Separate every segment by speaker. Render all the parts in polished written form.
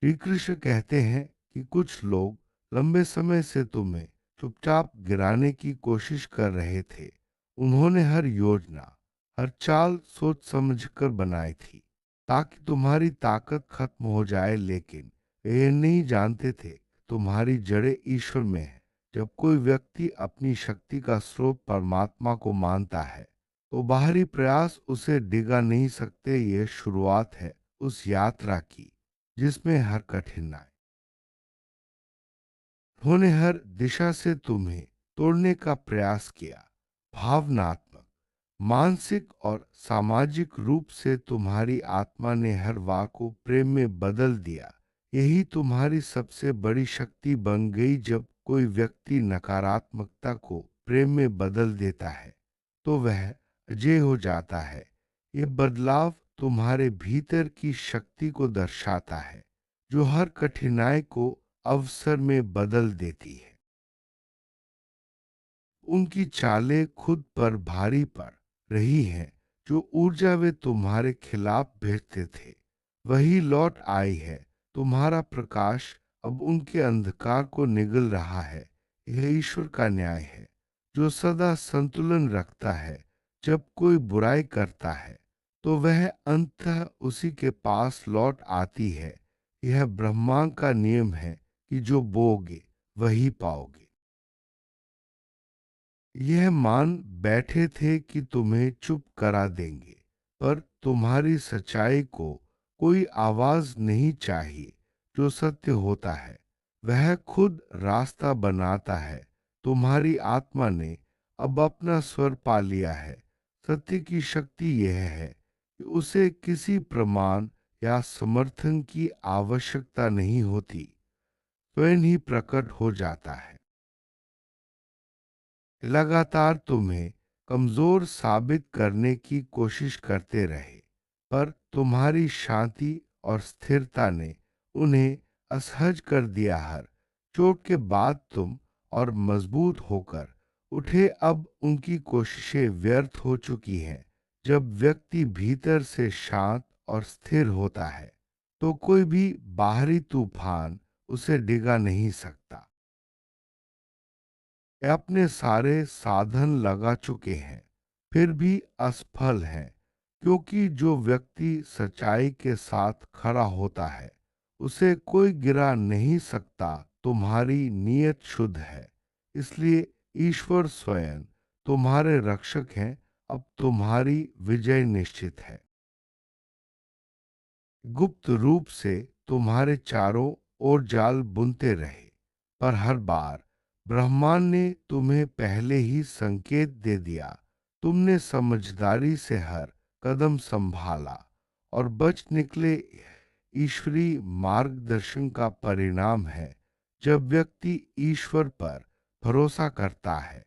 Speaker 1: श्री कृष्ण कहते हैं कि कुछ लोग लंबे समय से तुम्हें चुपचाप गिराने की कोशिश कर रहे थे। उन्होंने हर योजना, हर चाल सोच समझकर बनाई थी ताकि तुम्हारी ताकत खत्म हो जाए, लेकिन वे नहीं जानते थे कि तुम्हारी जड़ें ईश्वर में है। जब कोई व्यक्ति अपनी शक्ति का स्रोत परमात्मा को मानता है, तो बाहरी प्रयास उसे डिगा नहीं सकते। ये शुरुआत है उस यात्रा की जिसमें हर कठिनाई, उन्होंने हर दिशा से तुम्हें तोड़ने का प्रयास किया। भावनात्मक, मानसिक और सामाजिक रूप से तुम्हारी आत्मा ने हर वार को प्रेम में बदल दिया। यही तुम्हारी सबसे बड़ी शक्ति बन गई। जब कोई व्यक्ति नकारात्मकता को प्रेम में बदल देता है, तो वह अजय हो जाता है। ये बदलाव तुम्हारे भीतर की शक्ति को दर्शाता है, जो हर कठिनाई को अवसर में बदल देती है। उनकी चालें खुद पर भारी पड़ रही हैं। जो ऊर्जा वे तुम्हारे खिलाफ भेजते थे, वही लौट आई है। तुम्हारा प्रकाश अब उनके अंधकार को निगल रहा है। यह ईश्वर का न्याय है, जो सदा संतुलन रखता है। जब कोई बुराई करता है, तो वह अंततः उसी के पास लौट आती है। यह ब्रह्मांड का नियम है कि जो बोओगे वही पाओगे। यह मान बैठे थे कि तुम्हें चुप करा देंगे, पर तुम्हारी सच्चाई को कोई आवाज नहीं चाहिए। जो सत्य होता है वह खुद रास्ता बनाता है। तुम्हारी आत्मा ने अब अपना स्वर पा लिया है। सत्य की शक्ति यह है कि उसे किसी प्रमाण या समर्थन की आवश्यकता नहीं होती, स्वयं ही प्रकट हो जाता है। लगातार तुम्हें कमजोर साबित करने की कोशिश करते रहे, पर तुम्हारी शांति और स्थिरता ने उन्हें असहज कर दिया। हर चोट के बाद तुम और मजबूत होकर उठे। अब उनकी कोशिशें व्यर्थ हो चुकी हैं। जब व्यक्ति भीतर से शांत और स्थिर होता है, तो कोई भी बाहरी तूफान उसे डिगा नहीं सकता। अपने सारे साधन लगा चुके हैं, फिर भी असफल हैं, क्योंकि जो व्यक्ति सच्चाई के साथ खड़ा होता है, उसे कोई गिरा नहीं सकता। तुम्हारी नीयत शुद्ध है, इसलिए ईश्वर स्वयं तुम्हारे रक्षक हैं। अब तुम्हारी विजय निश्चित है। गुप्त रूप से तुम्हारे चारों ओर जाल बुनते रहे, पर हर बार ब्रह्मांड ने तुम्हें पहले ही संकेत दे दिया। तुमने समझदारी से हर कदम संभाला और बच निकले। ईश्वरीय मार्गदर्शन का परिणाम है। जब व्यक्ति ईश्वर पर भरोसा करता है,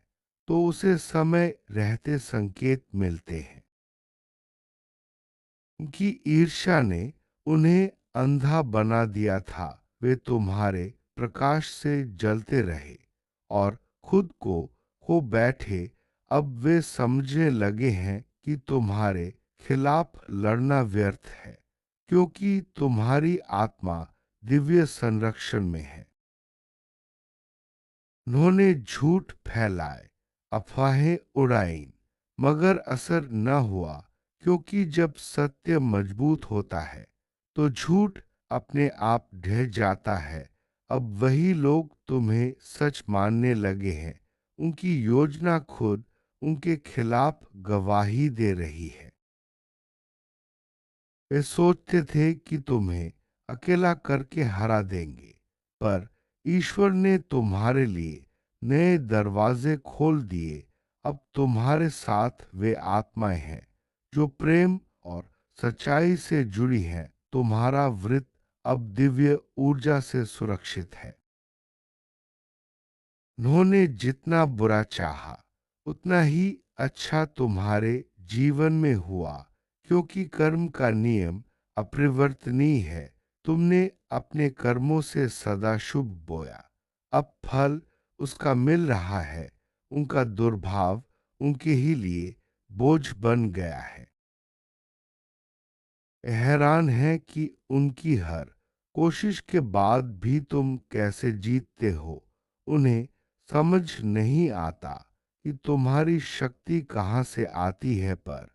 Speaker 1: तो उसे समय रहते संकेत मिलते हैं। उनकी ईर्ष्या ने उन्हें अंधा बना दिया था। वे तुम्हारे प्रकाश से जलते रहे और खुद को खो बैठे। अब वे समझने लगे हैं कि तुम्हारे खिलाफ लड़ना व्यर्थ है, क्योंकि तुम्हारी आत्मा दिव्य संरक्षण में है। उन्होंने झूठ फैलाए, अफवाहें उड़ाई, मगर असर न हुआ, क्योंकि जब सत्य मजबूत होता है, तो झूठ अपने आप ढह जाता है। अब वही लोग तुम्हें सच मानने लगे हैं। उनकी योजना खुद उनके खिलाफ गवाही दे रही है। वे सोचते थे कि तुम्हें अकेला करके हरा देंगे, पर ईश्वर ने तुम्हारे लिए नए दरवाजे खोल दिए। अब तुम्हारे साथ वे आत्माएं हैं जो प्रेम और सच्चाई से जुड़ी हैं। तुम्हारा वृत्त अब दिव्य ऊर्जा से सुरक्षित है। उन्होंने जितना बुरा चाहा, उतना ही अच्छा तुम्हारे जीवन में हुआ, क्योंकि कर्म का नियम अपरिवर्तनीय है। तुमने अपने कर्मों से सदा शुभ बोया, अब फल उसका मिल रहा है। उनका दुर्भाव उनके ही लिए बोझ बन गया है। हैरान है कि उनकी हर कोशिश के बाद भी तुम कैसे जीतते हो, उन्हें समझ नहीं आता कि तुम्हारी शक्ति कहाँ से आती है, पर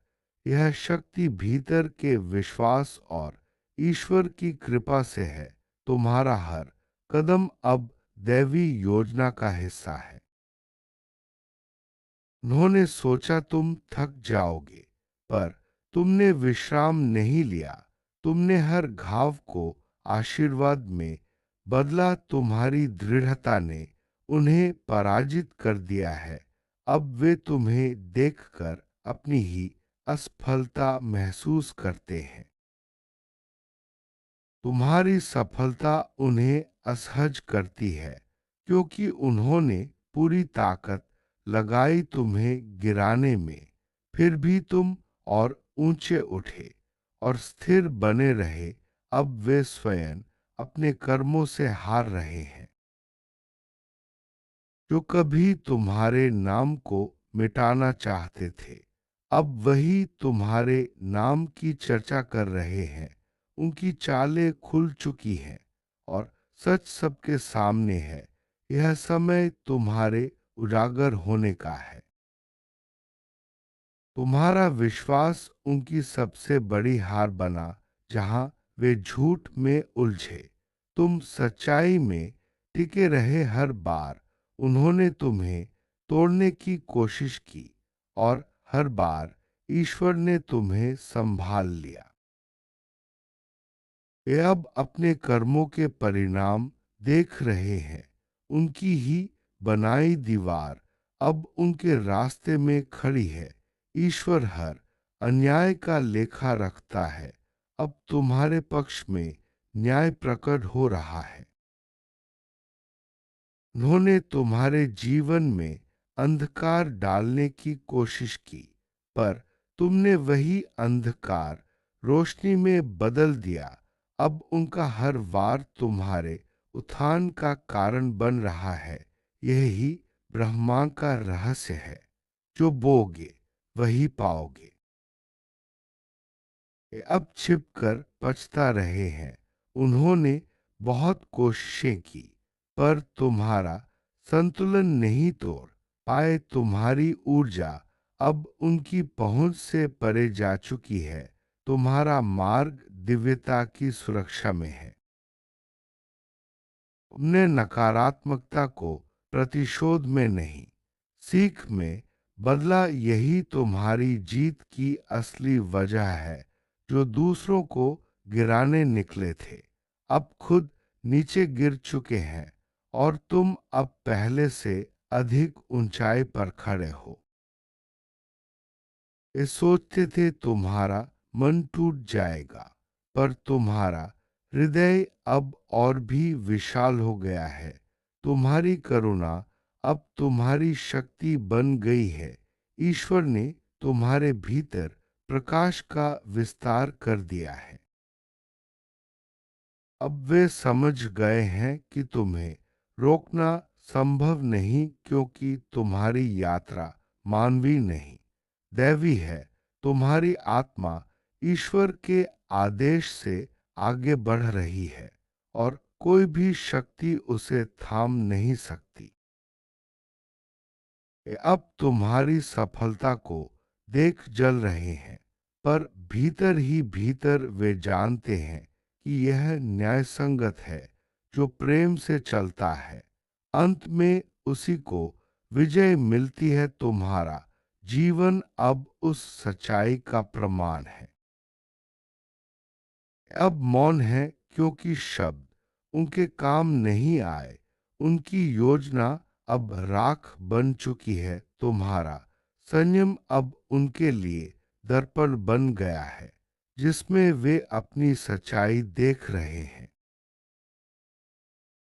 Speaker 1: यह शक्ति भीतर के विश्वास और ईश्वर की कृपा से है। तुम्हारा हर कदम अब दैवी योजना का हिस्सा है। उन्होंने सोचा तुम थक जाओगे, पर तुमने विश्राम नहीं लिया। तुमने हर घाव को आशीर्वाद में बदला। तुम्हारी दृढ़ता ने उन्हें पराजित कर दिया है। अब वे तुम्हें देखकर अपनी ही असफलता महसूस करते हैं। तुम्हारी सफलता उन्हें असहज करती है, क्योंकि उन्होंने पूरी ताकत लगाई तुम्हें गिराने में। फिर भी तुम और ऊंचे उठे और स्थिर बने रहे। अब वे स्वयं अपने कर्मों से हार रहे हैं, जो कभी तुम्हारे नाम को मिटाना चाहते थे। अब वही तुम्हारे नाम की चर्चा कर रहे हैं। उनकी चालें खुल चुकी हैं और सच सबके सामने है। यह समय तुम्हारे उजागर होने का है। तुम्हारा विश्वास उनकी सबसे बड़ी हार बना, जहां वे झूठ में उलझे। तुम सच्चाई में टिके रहे। हर बार उन्होंने तुम्हें तोड़ने की कोशिश की, और हर बार ईश्वर ने तुम्हें संभाल लिया। वे अब अपने कर्मों के परिणाम देख रहे हैं। उनकी ही बनाई दीवार अब उनके रास्ते में खड़ी है। ईश्वर हर अन्याय का लेखा रखता है। अब तुम्हारे पक्ष में न्याय प्रकट हो रहा है। उन्होंने तुम्हारे जीवन में अंधकार डालने की कोशिश की, पर तुमने वही अंधकार रोशनी में बदल दिया। अब उनका हर वार तुम्हारे उत्थान का कारण बन रहा है। यही ब्रह्मा का रहस्य है। जो बोगे वही पाओगे। ये अब छिपकर पछता रहे हैं। उन्होंने बहुत कोशिशें की, पर तुम्हारा संतुलन नहीं तोड़ पाए। तुम्हारी ऊर्जा अब उनकी पहुंच से परे जा चुकी है। तुम्हारा मार्ग दिव्यता की सुरक्षा में है। तुमने नकारात्मकता को प्रतिशोध में नहीं, सीख में बदला। यही तुम्हारी जीत की असली वजह है। जो दूसरों को गिराने निकले थे, अब खुद नीचे गिर चुके हैं, और तुम अब पहले से अधिक ऊंचाई पर खड़े हो। ये सोचते थे तुम्हारा मन टूट जाएगा, पर तुम्हारा हृदय अब और भी विशाल हो गया है। तुम्हारी करुणा अब तुम्हारी शक्ति बन गई है। ईश्वर ने तुम्हारे भीतर प्रकाश का विस्तार कर दिया है। अब वे समझ गए हैं कि तुम्हें रोकना संभव नहीं, क्योंकि तुम्हारी यात्रा मानवीय नहीं, दैवी है। तुम्हारी आत्मा ईश्वर के आदेश से आगे बढ़ रही है, और कोई भी शक्ति उसे थाम नहीं सकती। वे अब तुम्हारी सफलता को देख जल रहे हैं, पर भीतर ही भीतर वे जानते हैं कि यह न्यायसंगत है। जो प्रेम से चलता है, अंत में उसी को विजय मिलती है। तुम्हारा जीवन अब उस सच्चाई का प्रमाण है। अब मौन है, क्योंकि शब्द उनके काम नहीं आए। उनकी योजना अब राख बन चुकी है। तुम्हारा संयम अब उनके लिए दर्पण बन गया है, जिसमें वे अपनी सच्चाई देख रहे हैं।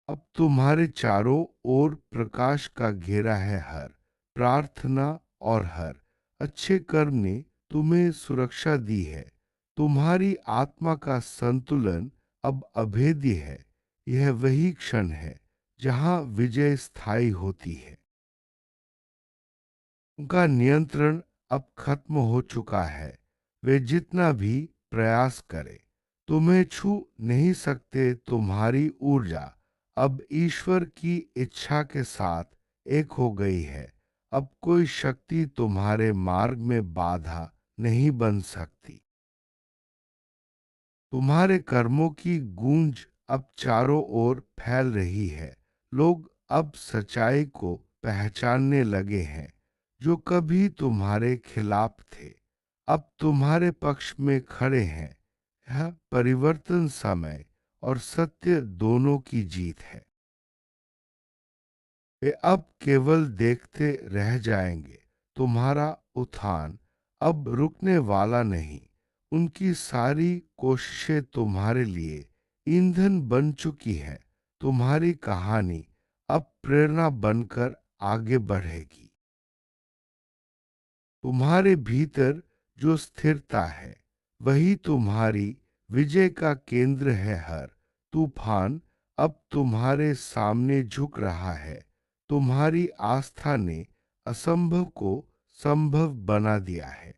Speaker 1: अब तुम्हारे चारों ओर प्रकाश का घेरा है। हर प्रार्थना और हर अच्छे कर्म ने तुम्हें सुरक्षा दी है। तुम्हारी आत्मा का संतुलन अब अभेद्य है। यह वही क्षण है जहां विजय स्थायी होती है। उनका नियंत्रण अब खत्म हो चुका है। वे जितना भी प्रयास करें, तुम्हें छू नहीं सकते। तुम्हारी ऊर्जा अब ईश्वर की इच्छा के साथ एक हो गई है। अब कोई शक्ति तुम्हारे मार्ग में बाधा नहीं बन सकती। तुम्हारे कर्मों की गूंज अब चारों ओर फैल रही है। लोग अब सच्चाई को पहचानने लगे हैं। जो कभी तुम्हारे खिलाफ थे अब तुम्हारे पक्ष में खड़े हैं। यह परिवर्तन समय और सत्य दोनों की जीत है। वे अब केवल देखते रह जाएंगे। तुम्हारा उत्थान अब रुकने वाला नहीं। उनकी सारी कोशिशें तुम्हारे लिए ईंधन बन चुकी है। तुम्हारी कहानी अब प्रेरणा बनकर आगे बढ़ेगी। तुम्हारे भीतर जो स्थिरता है वही तुम्हारी विजय का केंद्र है। हर तूफान अब तुम्हारे सामने झुक रहा है। तुम्हारी आस्था ने असंभव को संभव बना दिया है।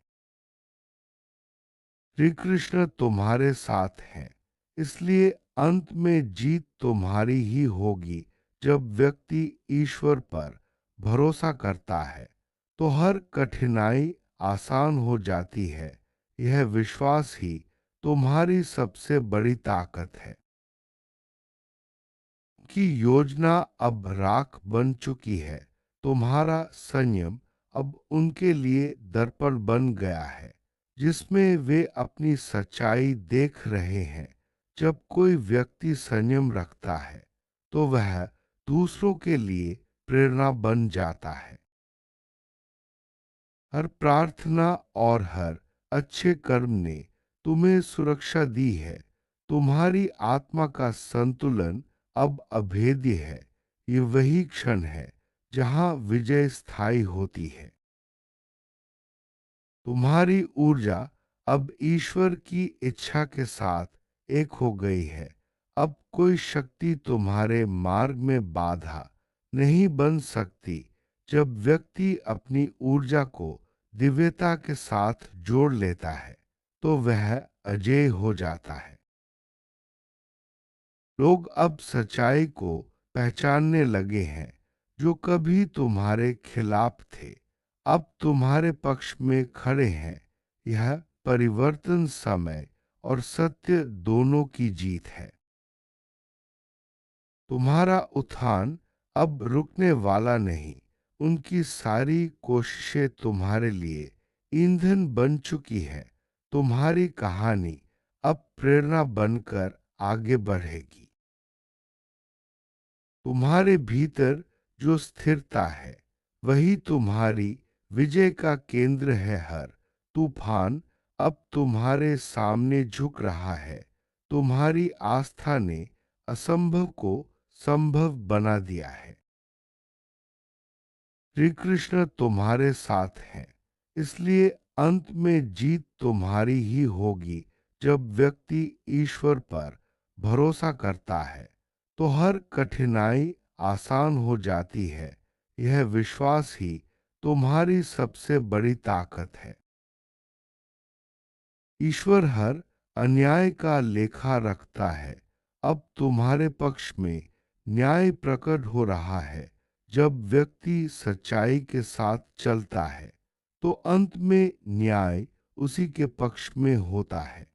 Speaker 1: श्री कृष्ण तुम्हारे साथ हैं, इसलिए अंत में जीत तुम्हारी ही होगी। जब व्यक्ति ईश्वर पर भरोसा करता है तो हर कठिनाई आसान हो जाती है। यह विश्वास ही तुम्हारी सबसे बड़ी ताकत है। की योजना अब राख बन चुकी है। तुम्हारा संयम अब उनके लिए दर्पण बन गया है जिसमें वे अपनी सच्चाई देख रहे हैं। जब कोई व्यक्ति संयम रखता है तो वह दूसरों के लिए प्रेरणा बन जाता है। हर प्रार्थना और हर अच्छे कर्म ने तुम्हें सुरक्षा दी है। तुम्हारी आत्मा का संतुलन अब अभेद्य है। ये वही क्षण है जहां विजय स्थायी होती है। तुम्हारी ऊर्जा अब ईश्वर की इच्छा के साथ एक हो गई है। अब कोई शक्ति तुम्हारे मार्ग में बाधा नहीं बन सकती। जब व्यक्ति अपनी ऊर्जा को दिव्यता के साथ जोड़ लेता है तो वह अजेय हो जाता है। लोग अब सच्चाई को पहचानने लगे हैं। जो कभी तुम्हारे खिलाफ थे अब तुम्हारे पक्ष में खड़े हैं। यह परिवर्तन समय और सत्य दोनों की जीत है। तुम्हारा उत्थान अब रुकने वाला नहीं। उनकी सारी कोशिशें तुम्हारे लिए ईंधन बन चुकी है। तुम्हारी कहानी अब प्रेरणा बनकर आगे बढ़ेगी। तुम्हारे भीतर जो स्थिरता है वही तुम्हारी विजय का केंद्र है। हर तूफान अब तुम्हारे सामने झुक रहा है। तुम्हारी आस्था ने असंभव को संभव बना दिया है। श्री कृष्ण तुम्हारे साथ हैं, इसलिए अंत में जीत तुम्हारी ही होगी। जब व्यक्ति ईश्वर पर भरोसा करता है तो हर कठिनाई आसान हो जाती है। यह विश्वास ही तुम्हारी सबसे बड़ी ताकत है। ईश्वर हर अन्याय का लेखा रखता है। अब तुम्हारे पक्ष में न्याय प्रकट हो रहा है। जब व्यक्ति सच्चाई के साथ चलता है तो अंत में न्याय उसी के पक्ष में होता है।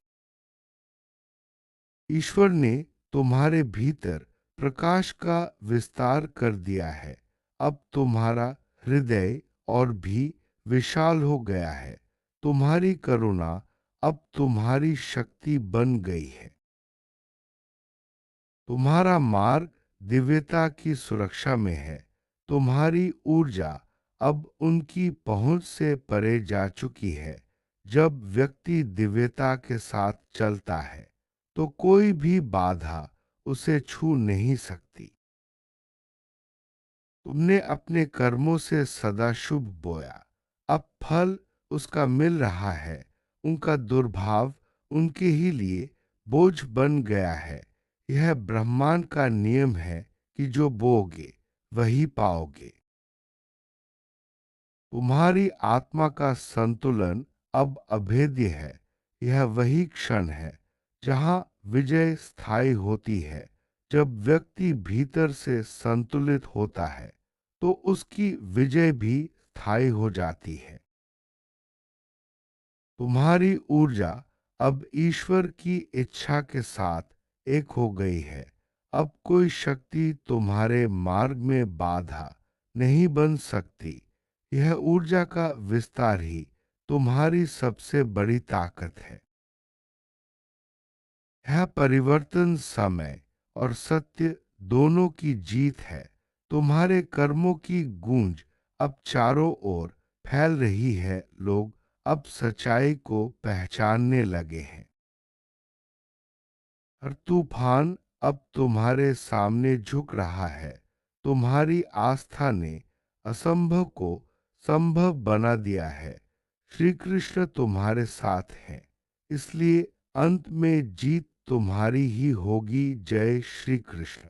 Speaker 1: ईश्वर ने तुम्हारे भीतर प्रकाश का विस्तार कर दिया है। अब तुम्हारा हृदय और भी विशाल हो गया है। तुम्हारी करुणा अब तुम्हारी शक्ति बन गई है। तुम्हारा मार्ग दिव्यता की सुरक्षा में है। तुम्हारी ऊर्जा अब उनकी पहुंच से परे जा चुकी है। जब व्यक्ति दिव्यता के साथ चलता है तो कोई भी बाधा उसे छू नहीं सकती। तुमने अपने कर्मों से सदा शुभ बोया, अब फल उसका मिल रहा है। उनका दुर्भाव उनके ही लिए बोझ बन गया है। यह ब्रह्मांड का नियम है कि जो बोओगे वही पाओगे। तुम्हारी आत्मा का संतुलन अब अभेद्य है। यह वही क्षण है जहाँ विजय स्थायी होती है, जब व्यक्ति भीतर से संतुलित होता है, तो उसकी विजय भी स्थायी हो जाती है। तुम्हारी ऊर्जा अब ईश्वर की इच्छा के साथ एक हो गई है। अब कोई शक्ति तुम्हारे मार्ग में बाधा नहीं बन सकती। यह ऊर्जा का विस्तार ही तुम्हारी सबसे बड़ी ताकत है। यह परिवर्तन समय और सत्य दोनों की जीत है। तुम्हारे कर्मों की गूंज अब चारों ओर फैल रही है। लोग अब सच्चाई को पहचानने लगे हैं। हर तूफान अब तुम्हारे सामने झुक रहा है। तुम्हारी आस्था ने असंभव को संभव बना दिया है। श्री कृष्ण तुम्हारे साथ हैं, इसलिए अंत में जीत तुम्हारी ही होगी। जय श्री कृष्ण।